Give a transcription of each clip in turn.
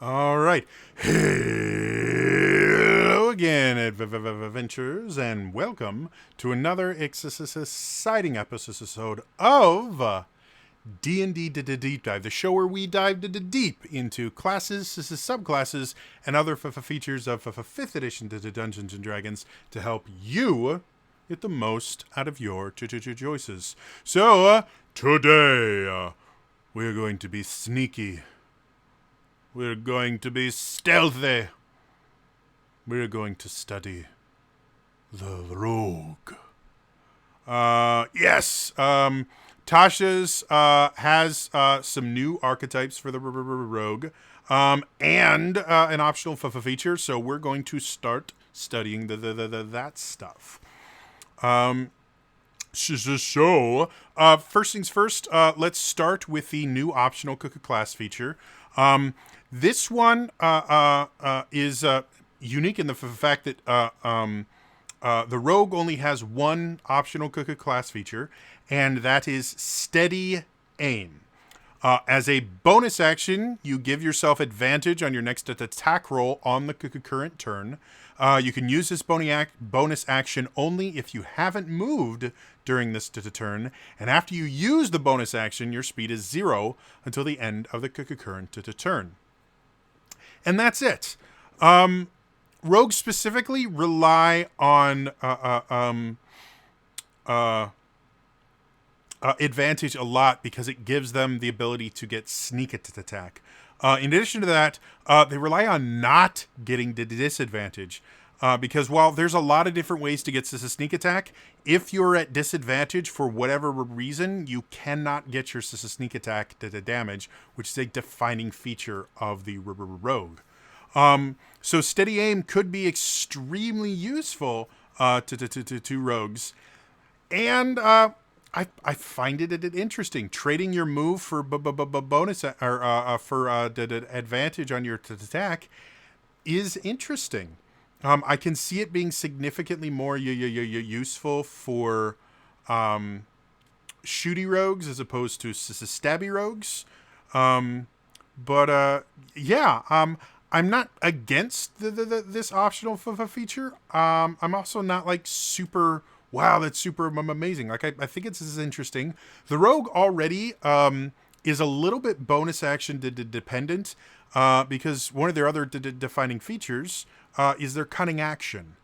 All right. Hello again, adventurers, and welcome to another exciting episode of D&D Deep Dive, the show where we dive deep into classes, subclasses, and other features of 5th edition Dungeons & Dragons to help you get the most out of your choices. So, today, we're going to be sneaky. We're going to be stealthy. We're going to study the rogue. Yes. Tasha's has some new archetypes for the rogue, and an optional feature. So we're going to start studying that stuff. So, first things first. Let's start with the new optional class feature. This one is unique in the fact that the rogue only has one optional class feature, and that is steady aim. As a bonus action, you give yourself advantage on your next attack roll on the current turn. You can use this bonus action only if you haven't moved during this turn, and after you use the bonus action, your speed is 0 until the end of the current turn. And that's it. Rogues specifically rely on advantage a lot because it gives them the ability to get sneak attack. In addition to that, they rely on not getting the disadvantage. Because while there's a lot of different ways to get to sneak attack, if you're at disadvantage for whatever reason, you cannot get your sneak attack to damage, which is a defining feature of the rogue. So steady aim could be extremely useful to rogues, and I find it interesting. Trading your move for bonus or for advantage on your attack is interesting. I can see it being significantly more useful for shooty rogues as opposed to stabby rogues. But I'm not against this optional feature. I'm also not like super, wow, that's super amazing. Like, I think it's interesting. The rogue already is a little bit bonus action dependent because one of their other defining features is their cunning action,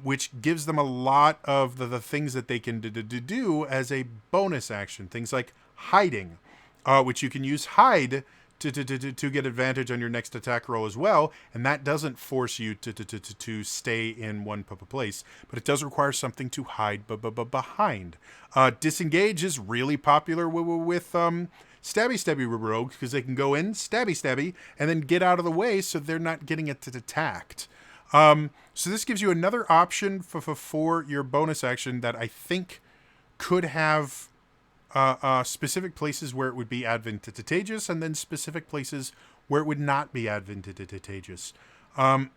which gives them a lot of the things that they can do as a bonus action. Things like hiding, which you can use hide to get advantage on your next attack roll as well, and that doesn't force you to stay in one place, but it does require something to hide behind. Disengage is really popular with stabby rogues because they can go in stabby and then get out of the way so they're not getting attacked. So this gives you another option for your bonus action that I think could have specific places where it would be advantageous, and then specific places where it would not be advantageous. So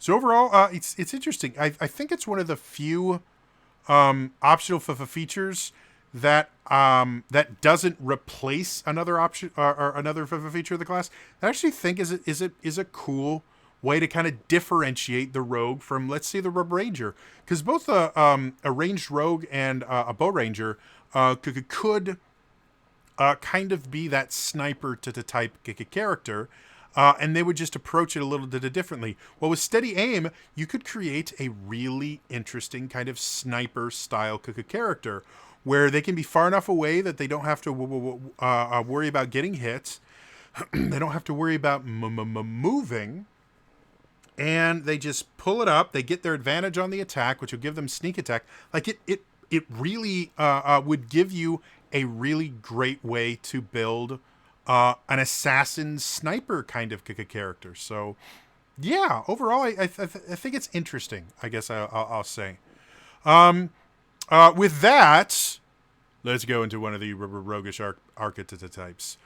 overall, it's interesting. I think it's one of the few optional features that that doesn't replace another option or another feature of the class. I actually think is a cool way to kind of differentiate the rogue from, let's say, the ranger, because both a ranged rogue and a bow ranger could kind of be that sniper type character, and they would just approach it a little bit differently. Well, with steady aim, you could create a really interesting kind of sniper style character where they can be far enough away that they don't have to worry about getting hit. They don't have to worry about moving. And they just pull it up. They get their advantage on the attack, which will give them sneak attack. Like it really would give you a really great way to build an assassin sniper kind of character. So, yeah, overall, I think it's interesting, I guess I'll say. With that, let's go into one of the roguish archetypes.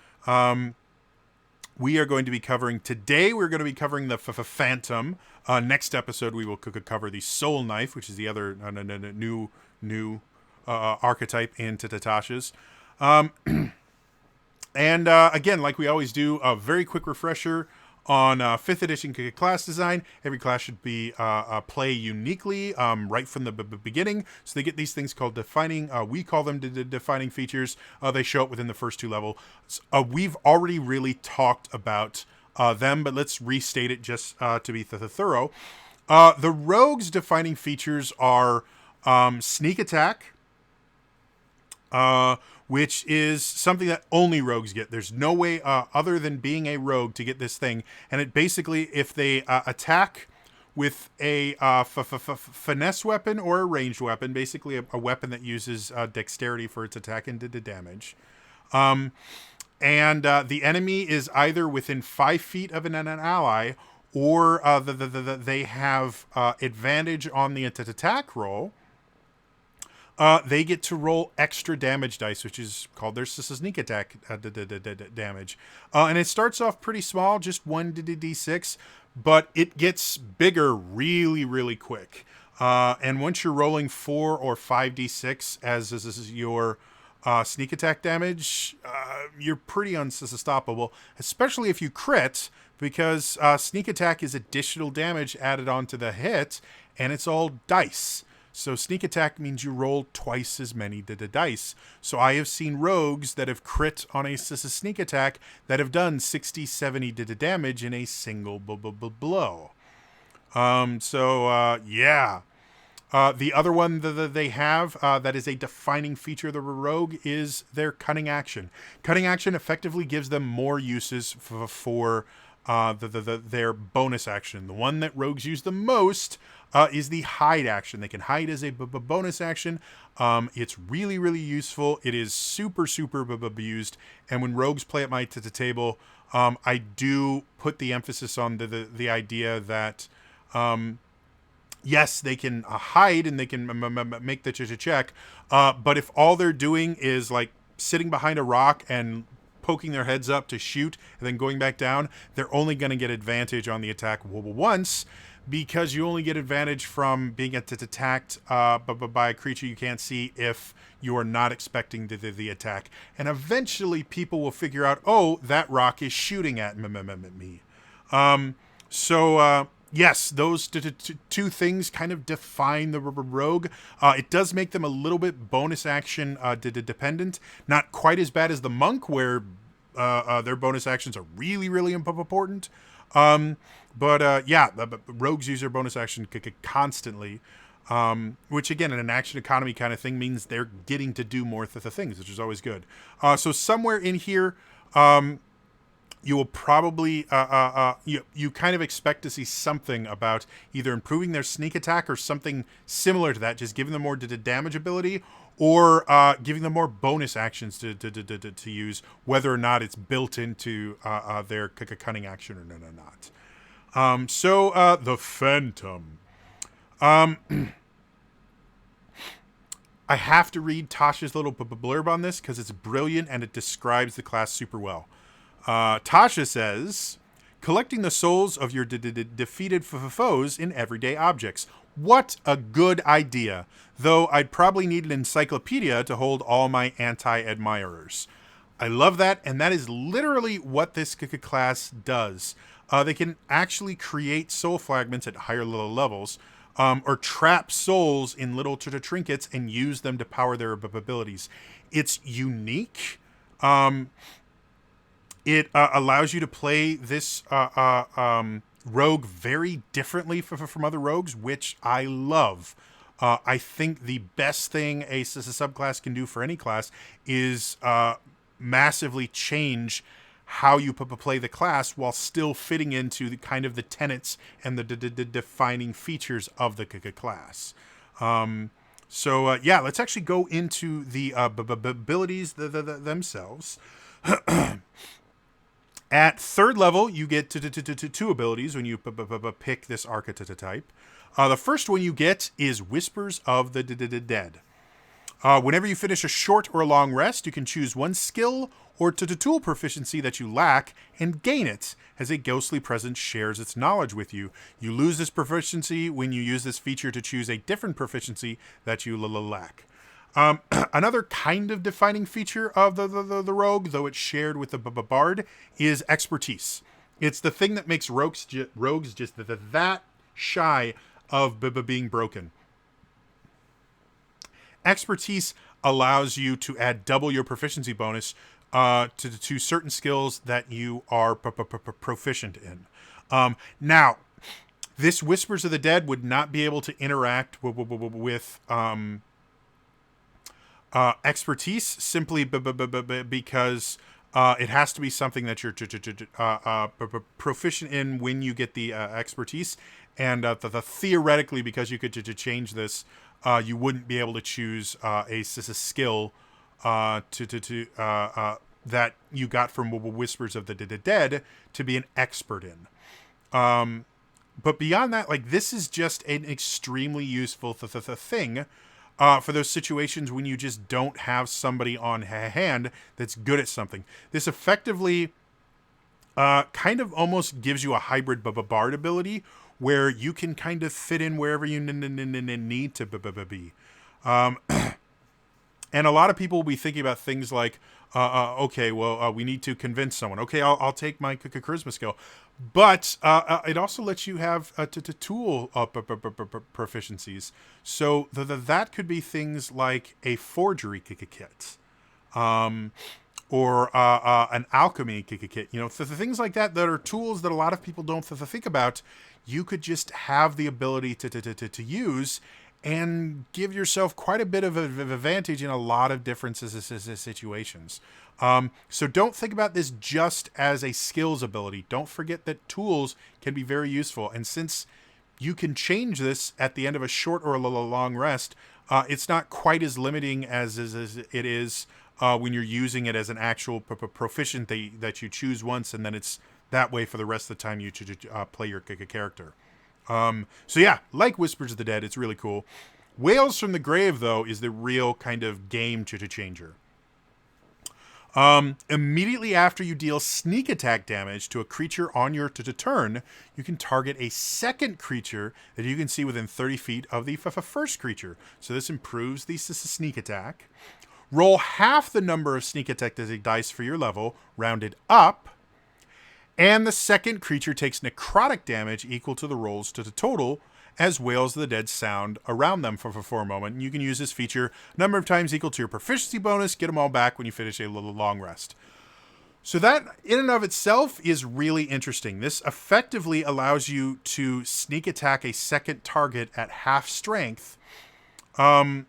We are going to be covering today. We're going to be covering the Phantom. Next episode, we will cover the Soul Knife, which is the other new archetype in Tasha's. And again, like we always do, a very quick refresher on 5th edition class design. Every class should be play uniquely right from the beginning. So they get these things called defining. We call them defining features. They show up within the first 2 levels. We've already really talked about them, but let's restate it just to be thorough. The rogues' defining features are sneak attack, which is something that only rogues get. There's no way other than being a rogue to get this thing. And it basically, if they attack with a finesse weapon or a ranged weapon, basically a weapon that uses dexterity for its attack and damage, and the enemy is either within 5 feet of an ally, or they have advantage on the attack roll, they get to roll extra damage dice, which is called their sneak attack damage. And it starts off pretty small, just 1d6, but it gets bigger really, really quick. And once you're rolling 4 or 5d6 as this is your sneak attack damage, you're pretty unstoppable, especially if you crit, because sneak attack is additional damage added onto the hit, and it's all dice. So sneak attack means you roll twice as many dice. So I have seen rogues that have crit on a sneak attack that have done 60, 70 damage in a single blow. Yeah. The other one that they have that is a defining feature of the rogue is their cunning action. Cunning action effectively gives them more uses for their bonus action. The one that rogues use the most is the hide action. They can hide as a bonus action. It's really, really useful. It is super, super abused. And when rogues play at my table, I do put the emphasis on the idea that yes, they can hide and they can make the check. But if all they're doing is like sitting behind a rock and poking their heads up to shoot and then going back down, they're only going to get advantage on the attack once, because you only get advantage from being attacked by a creature you can't see if you are not expecting the attack. And eventually people will figure out, oh, that rock is shooting at me. Yes, those two things kind of define the rogue. It does make them a little bit bonus action dependent. Not quite as bad as the monk, where their bonus actions are really, really important. But rogues use their bonus action constantly, which again, in an action economy kind of thing, means they're getting to do more things, which is always good. So somewhere in here, you will probably you kind of expect to see something about either improving their sneak attack or something similar to that, just giving them more damage ability, or giving them more bonus actions to use, whether or not it's built into their cunning action or not. The Phantom. I have to read Tasha's little blurb on this because it's brilliant and it describes the class super well. Tasha says, collecting the souls of your defeated foes in everyday objects. What a good idea, though I'd probably need an encyclopedia to hold all my anti-admirers. I love that, and that is literally what this class does. They can actually create soul fragments at higher levels, or trap souls in little trinkets and use them to power their abilities. It's unique. It allows you to play this rogue very differently from other rogues, which I love. I think the best thing a subclass can do for any class is massively change how you play the class while still fitting into the kind of the tenets and the defining features of the class. Let's actually go into the abilities themselves. At 3rd level, you get two abilities when you pick this archetype. The first one you get is Whispers of the Dead. Whenever you finish a short or a long rest, you can choose one skill or tool proficiency that you lack and gain it as a ghostly presence shares its knowledge with you. You lose this proficiency when you use this feature to choose a different proficiency that you lack. Another kind of defining feature of the rogue, though it's shared with the bard, is expertise. It's the thing that makes rogues just that shy of being broken. Expertise allows you to add double your proficiency bonus to certain skills that you are proficient in. Now, this Whispers of the Dead would not be able to interact with expertise simply because it has to be something that you're proficient in when you get the expertise. And theoretically, because you could change this, you wouldn't be able to choose a skill that you got from Whispers of the Dead to be an expert in. But beyond that, like, this is just an extremely useful thing for those situations when you just don't have somebody on hand that's good at something. This effectively kind of almost gives you a hybrid bard ability where you can kind of fit in wherever you need to be. And a lot of people will be thinking about things like, okay, well, we need to convince someone. Okay, I'll take my charisma skill. But it also lets you have tool proficiencies. So that could be things like a forgery kit, or an alchemy kit. You know, things like that are tools that a lot of people don't think about. You could just have the ability to use and give yourself quite a bit of an advantage in a lot of different situations. So don't think about this just as a skills ability. Don't forget that tools can be very useful. And since you can change this at the end of a short or a long rest, it's not quite as limiting as it is when you're using it as an actual proficient that you choose once, and then it's that way for the rest of the time you play your character. So yeah, like Whispers of the Dead, it's really cool. Wails from the Grave, though, is the real kind of game changer. Immediately after you deal sneak attack damage to a creature on your turn, you can target a second creature that you can see within 30 feet of the first creature. So this improves the sneak attack. Roll half the number of sneak attack dice for your level, rounded up. And the second creature takes necrotic damage equal to the rolls to the total as Wails of the Dead sound around them for a moment. And you can use this feature a number of times equal to your proficiency bonus. Get them all back when you finish a little long rest. So that, in and of itself, is really interesting. This effectively allows you to sneak attack a second target at half strength by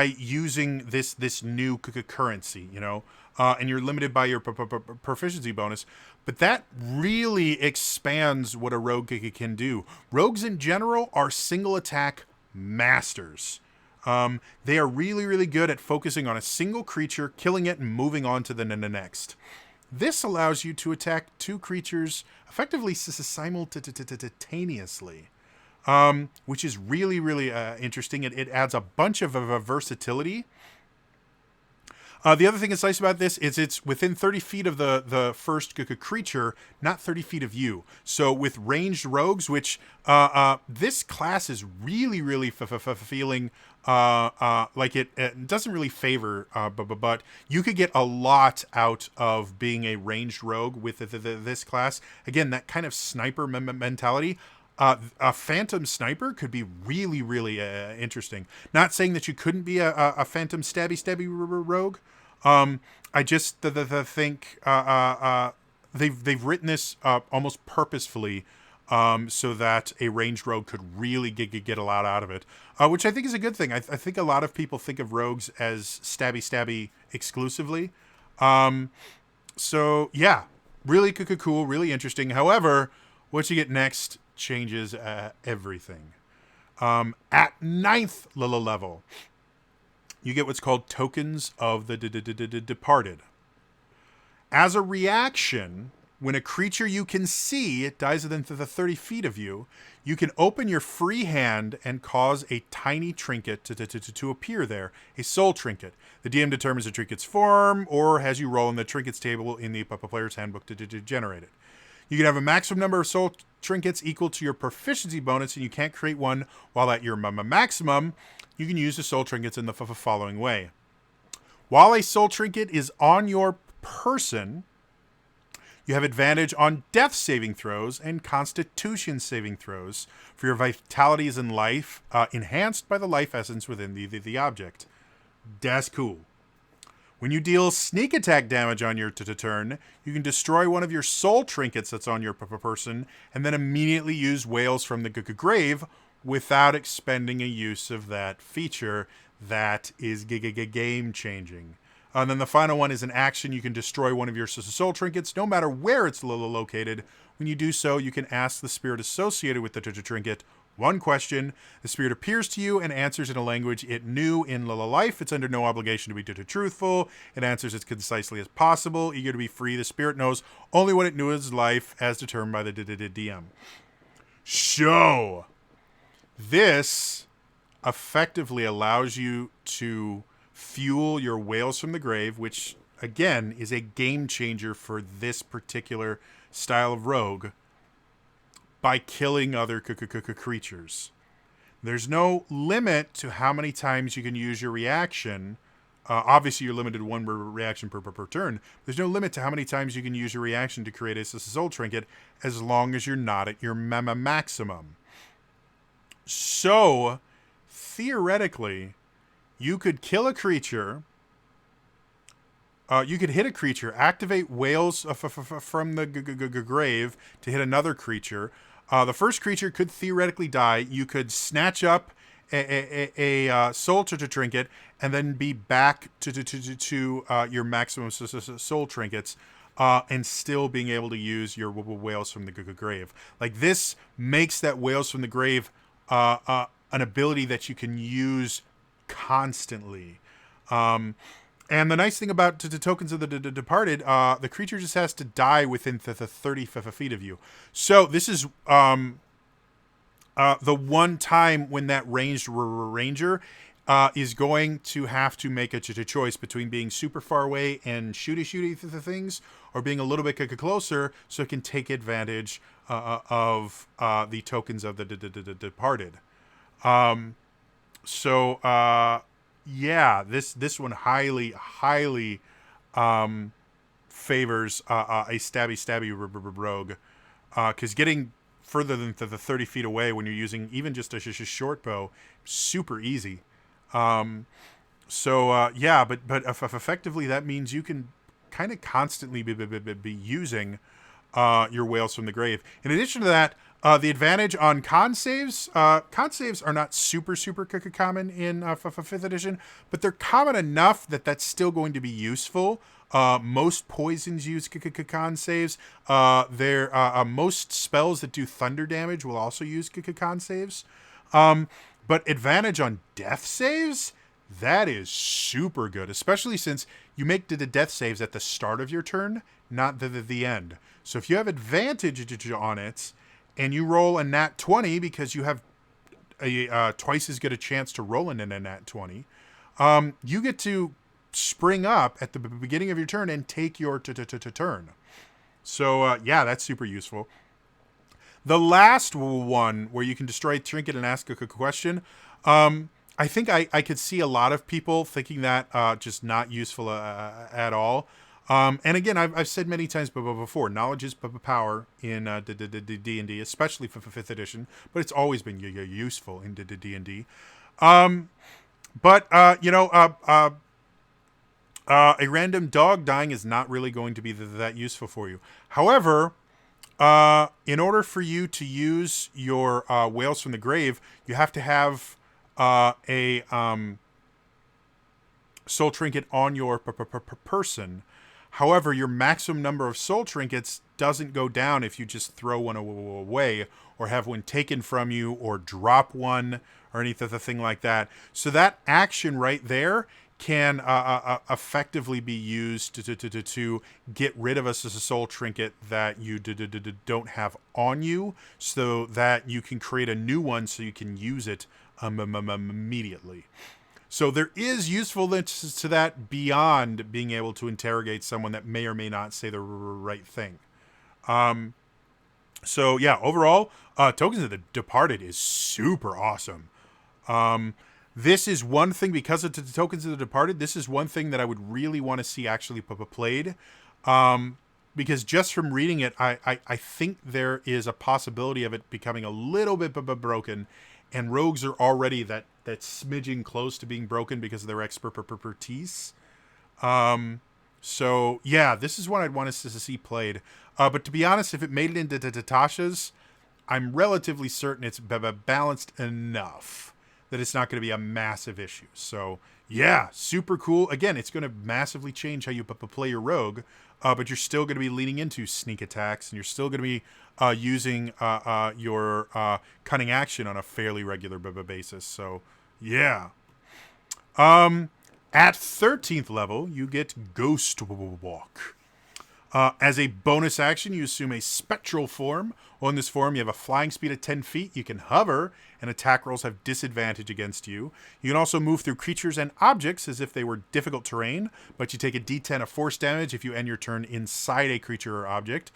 using this new currency, you know. And you're limited by your proficiency bonus. But that really expands what a rogue can do. Rogues in general are single attack masters. They are really, really good at focusing on a single creature, killing it, and moving on to the next. This allows you to attack two creatures effectively simultaneously, which is really, really interesting. It adds a bunch of versatility. The other thing that's nice about this is it's within 30 feet of the first creature, not 30 feet of you. So with ranged rogues, which this class is really, really feeling like it doesn't really favor, but you could get a lot out of being a ranged rogue with this class. Again, that kind of sniper mentality. A phantom sniper could be really, really interesting. Not saying that you couldn't be a phantom stabby rogue. I just think they've written this almost purposefully so that a ranged rogue could really get a lot out of it, which I think is a good thing. I think a lot of people think of rogues as stabby exclusively. So yeah, really cool, really interesting. However, what you get next changes everything. At 9th level, you get what's called Tokens of the Departed. As a reaction, when a creature you can see dies within the 30 feet of you, you can open your free hand and cause a tiny trinket to appear there, a soul trinket. The DM determines the trinket's form or has you roll in the trinkets table in the player's handbook to generate it. You can have a maximum number of soul trinkets equal to your proficiency bonus, and you can't create one while at your maximum. You can use the soul trinkets in the following way. While a soul trinket is on your person, You have advantage on death saving throws and constitution saving throws for your vitalities and life, enhanced by the life essence within the object. That's cool. When you deal sneak attack damage on your turn, you can destroy one of your soul trinkets that's on your person, and then immediately use Wails from the grave without expending a use of that feature. That is game changing. And then the final one is an action. You can destroy one of your soul trinkets, no matter where it's located. When you do so, you can ask the spirit associated with the trinket one question. The spirit appears to you and answers in a language it knew in life. It's under no obligation to be truthful. It answers as concisely as possible, eager to be free. The spirit knows only what it knew in life, as determined by the DM. So, this effectively allows you to fuel your Wails from the grave, which, again, is a game changer for this particular style of rogue, by killing other creatures. There's no limit to how many times you can use your reaction. Obviously, you're limited to one reaction per turn. There's no limit to how many times you can use your reaction to create a soul trinket, as long as you're not at your maximum. So, theoretically, you could kill a creature. You could hit a creature, activate Wails from the grave to hit another creature. The first creature could theoretically die. You could snatch up a soul trinket and then be back to your maximum soul trinkets, and still being able to use your Wails from the grave. Like, this makes that Wails from the grave an ability that you can use constantly. And the nice thing about the tokens of the departed, the creature just has to die within the 30 feet of you. So this is the one time when that ranged ranger is going to have to make a choice between being super far away and shooty the things, or being a little bit closer so it can take advantage of the tokens of the departed. Yeah, this one highly favors a stabby rogue, because getting further than the 30 feet away when you're using even just a short bow, super easy. Yeah, but effectively that means you can kind of constantly be using your Wails from the grave. In addition to that, the advantage on con saves are not super common in 5th edition, but they're common enough that that's still going to be useful. Most poisons use con saves. Most spells that do thunder damage will also use con saves. But advantage on death saves, that is super good, especially since you make the death saves at the start of your turn, not the end. So if you have advantage on it, and you roll a nat 20 because you have a twice as good a chance to roll in a nat 20, you get to spring up at the beginning of your turn and take your turn. So, yeah, that's super useful. The last one, where you can destroy a trinket and ask a question, I think I could see a lot of people thinking that just not useful at all. And again, I've said many times before, knowledge is power in D&D, especially for 5th edition, but it's always been useful in D&D. A random dog dying is not really going to be that useful for you. However, in order for you to use your Wails from the grave, you have to have a soul trinket on your person. However, your maximum number of soul trinkets doesn't go down if you just throw one away, or have one taken from you, or drop one, or anything like that. So that action right there can effectively be used to get rid of a soul trinket that you don't have on you, so that you can create a new one so you can use it immediately. So there is usefulness to that beyond being able to interrogate someone that may or may not say the right thing. So yeah, overall, Tokens of the Departed is super awesome. This is one thing, because of the Tokens of the Departed, this is one thing that I would really want to see actually played. because just from reading it, I think there is a possibility of it becoming a little bit broken, and rogues are already that smidgen close to being broken because of their expertise. So yeah, this is what I'd want us to see played. But to be honest, if it made it into Tasha's, I'm relatively certain it's balanced enough that it's not going to be a massive issue. So yeah, super cool. Again, it's going to massively change how you play your rogue, but you're still going to be leaning into sneak attacks, and you're still going to be using your cunning action on a fairly regular basis. So yeah. At 13th level, you get Ghost Walk. As a bonus action, you assume a spectral form. On this form, you have a flying speed of 10 feet. You can hover, and attack rolls have disadvantage against you. You can also move through creatures and objects as if they were difficult terrain, but you take a d10 of force damage if you end your turn inside a creature or object.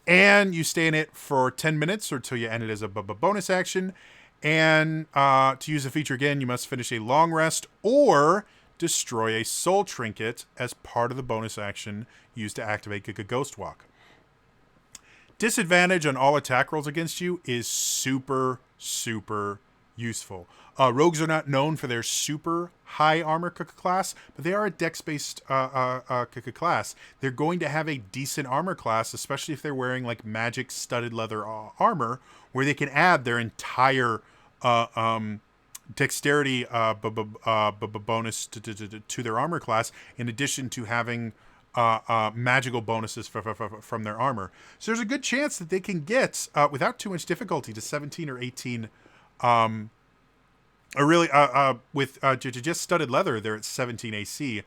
And you stay in it for 10 minutes or until you end it as a bonus action. And to use the feature again, you must finish a long rest or destroy a soul trinket as part of the bonus action used to activate Ghost Walk. Disadvantage on all attack rolls against you is super, super useful. Rogues are not known for their super high armor class, but they are a dex-based class. They're going to have a decent armor class, especially if they're wearing like magic studded leather armor, where they can add their entire dexterity bonus to their armor class, in addition to having magical bonuses from their armor. So there's a good chance that they can get, without too much difficulty, to 17 or 18. With just studded leather, they're at 17 AC.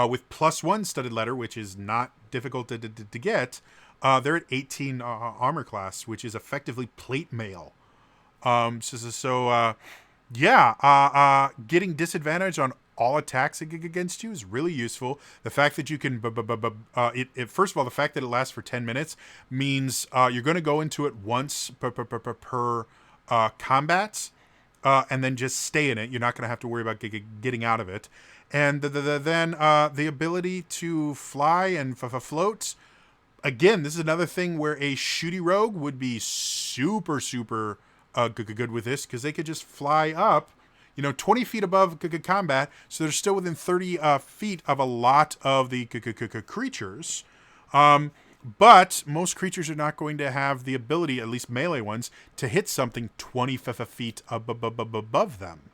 With +1 studded leather, which is not difficult to get, they're at 18 armor class, which is effectively plate mail. Getting disadvantage on all attacks against you is really useful. The fact that you can, first of all, the fact that it lasts for 10 minutes means you're going to go into it once per combat, and then just stay in it. You're not going to have to worry about getting out of it. And then the ability to fly and float. Again, this is another thing where a shooty rogue would be super, super good with this, because they could just fly up, 20 feet above combat, so they're still within 30 feet of a lot of the creatures. But most creatures are not going to have the ability, at least melee ones, to hit something 20 feet above them.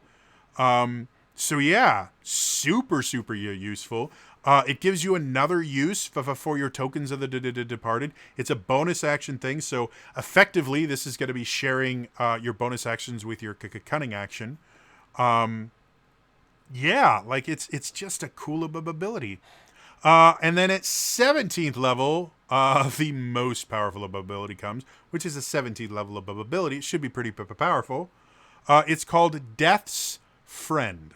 So yeah, super, super useful. It gives you another use for your tokens of the departed. It's a bonus action thing, so effectively this is going to be sharing your bonus actions with your cunning action. It's just a cool ability. And then at 17th level, the most powerful ability comes, which is a 17th level ability. It should be pretty powerful. It's called Death's Friend.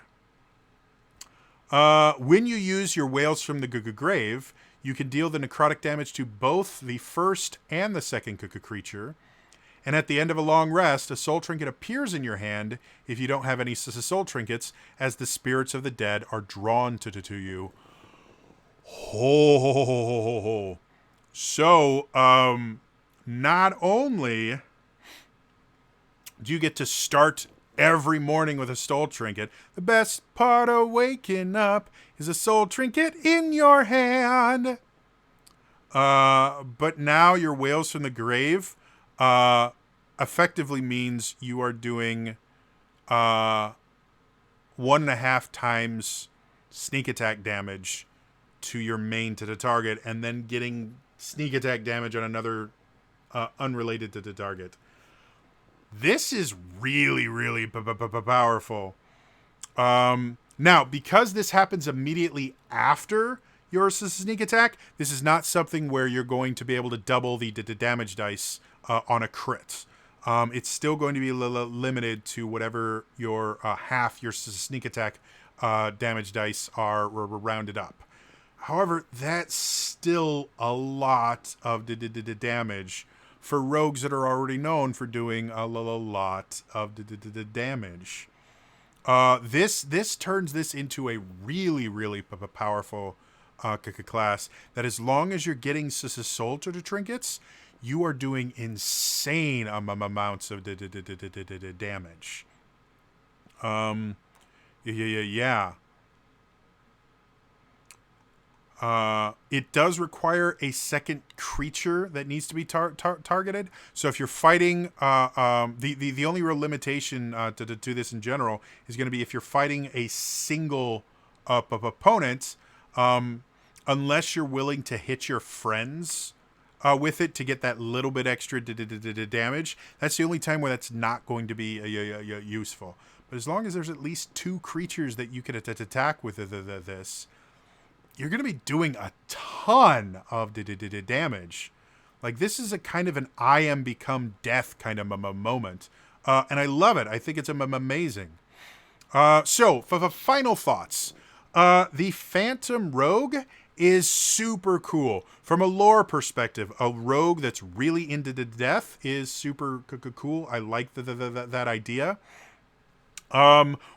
When you use your Wails from the grave, you can deal the necrotic damage to both the first and the second creature. And at the end of a long rest, a soul trinket appears in your hand if you don't have any soul trinkets, as the spirits of the dead are drawn to you. So, not only do you get to start every morning with a soul trinket, the best part of waking up is a soul trinket in your hand. But now your Wails from the grave effectively means you are doing 1.5 times sneak attack damage to your main to the target, and then getting sneak attack damage on another unrelated to the target. This is really, really powerful. Now, because this happens immediately after your sneak attack, this is not something where you're going to be able to double the damage dice on a crit. It's still going to be limited to whatever your half your sneak attack damage dice are rounded up. However, that's still a lot of damage for rogues that are already known for doing a lot of damage. This turns this into a really, really powerful class, that as long as you're getting soul to the trinkets, you are doing insane amounts of damage. Yeah. It does require a second creature that needs to be targeted. So if you're fighting, the only real limitation to this in general is going to be if you're fighting a single opponent, unless you're willing to hit your friends with it to get that little bit extra damage. That's the only time where that's not going to be useful. But as long as there's at least 2 creatures that you can attack with this, you're going to be doing a ton of damage. Like, this is a kind of an I am become death kind of moment. And I love it. I think it's amazing. So, for the final thoughts, the Phantom Rogue is super cool. From a lore perspective, a rogue that's really into the death is super cool. I like that idea.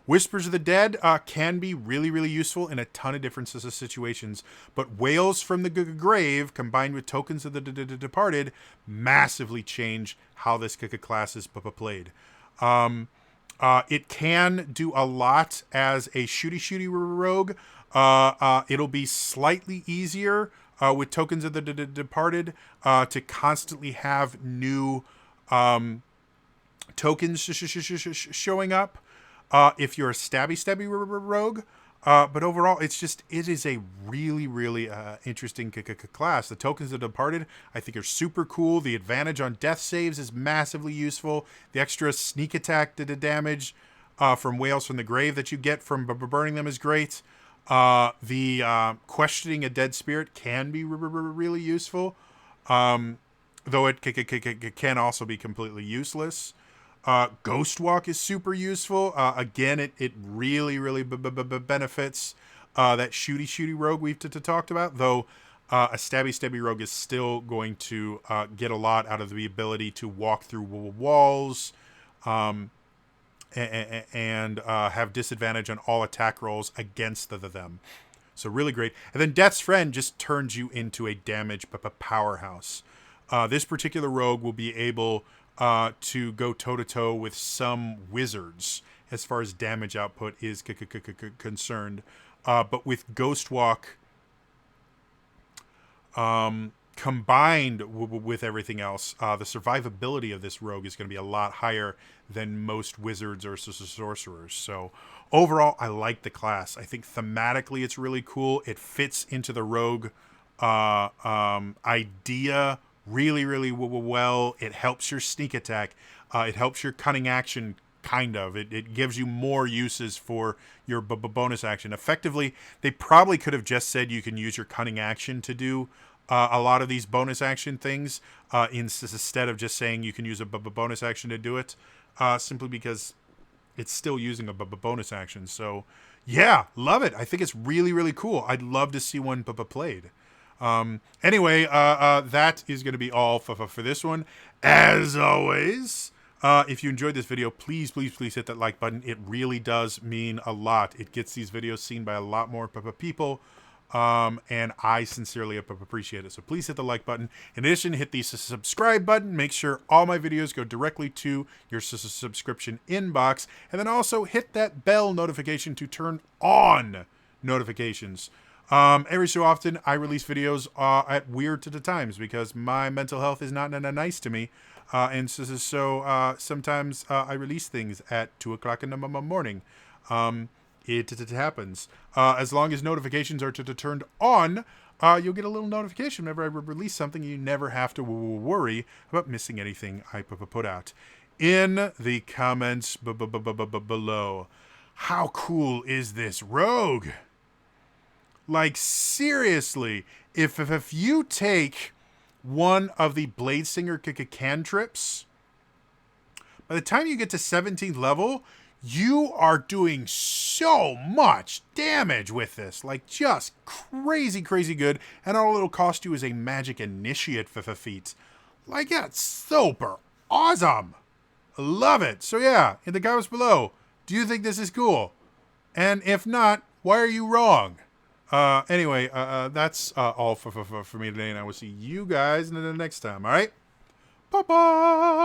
Whispers of the Dead can be really useful in a ton of different situations, but Wails from the Grave combined with Tokens of the Departed massively change how this class is played. It can do a lot as a shooty rogue. It'll be slightly easier with Tokens of the Departed to constantly have new tokens showing up. If you're a stabby rogue, but overall, it is a really interesting class. The Tokens of the Departed, I think, are super cool. The advantage on death saves is massively useful. The extra sneak attack damage from Wails from the Grave that you get from burning them is great. The questioning a dead spirit can be really useful, though it can also be completely useless. Ghost Walk is super useful. Again, it really benefits that shooty rogue we've talked about, though a stabby rogue is still going to get a lot out of the ability to walk through walls and have disadvantage on all attack rolls against them. So really great. And then Death's Friend just turns you into a damage powerhouse. This particular rogue will be able to go toe-to-toe with some wizards as far as damage output is concerned. But with Ghost Walk combined with everything else, the survivability of this rogue is going to be a lot higher than most wizards or sorcerers. So overall, I like the class. I think thematically it's really cool. It fits into the rogue idea really well. It helps your sneak attack. It helps your cunning action, kind of. It gives you more uses for your bonus action. Effectively, they probably could have just said you can use your cunning action to do a lot of these bonus action things instead of just saying you can use a bonus action to do it, simply because it's still using a bonus action. So yeah, love it. I think it's really cool. I'd love to see one played. Anyway, that is going to be all for this one. As always, if you enjoyed this video, please hit that like button. It really does mean a lot. It gets these videos seen by a lot more people, and I sincerely appreciate it. So please hit the like button. In addition, hit the subscribe button. Make sure all my videos go directly to your subscription inbox, and then also hit that bell notification to turn on notifications. Every so often, I release videos at weird times because my mental health is not nice to me. And so sometimes I release things at 2 o'clock in the morning. It happens. As long as notifications are turned on, you'll get a little notification whenever I release something. You never have to worry about missing anything I put out. In the comments below, how cool is this rogue? Like, seriously, if you take one of the Bladesinger cantrips, by the time you get to 17th level, you are doing so much damage with this. Like, just crazy good. And all it'll cost you is a magic initiate feat. Like, yeah, it's super awesome. I love it. So yeah, in the comments below, do you think this is cool? And if not, why are you wrong? Anyway, that's all for me today, and I will see you guys in the next time. All right, bye bye.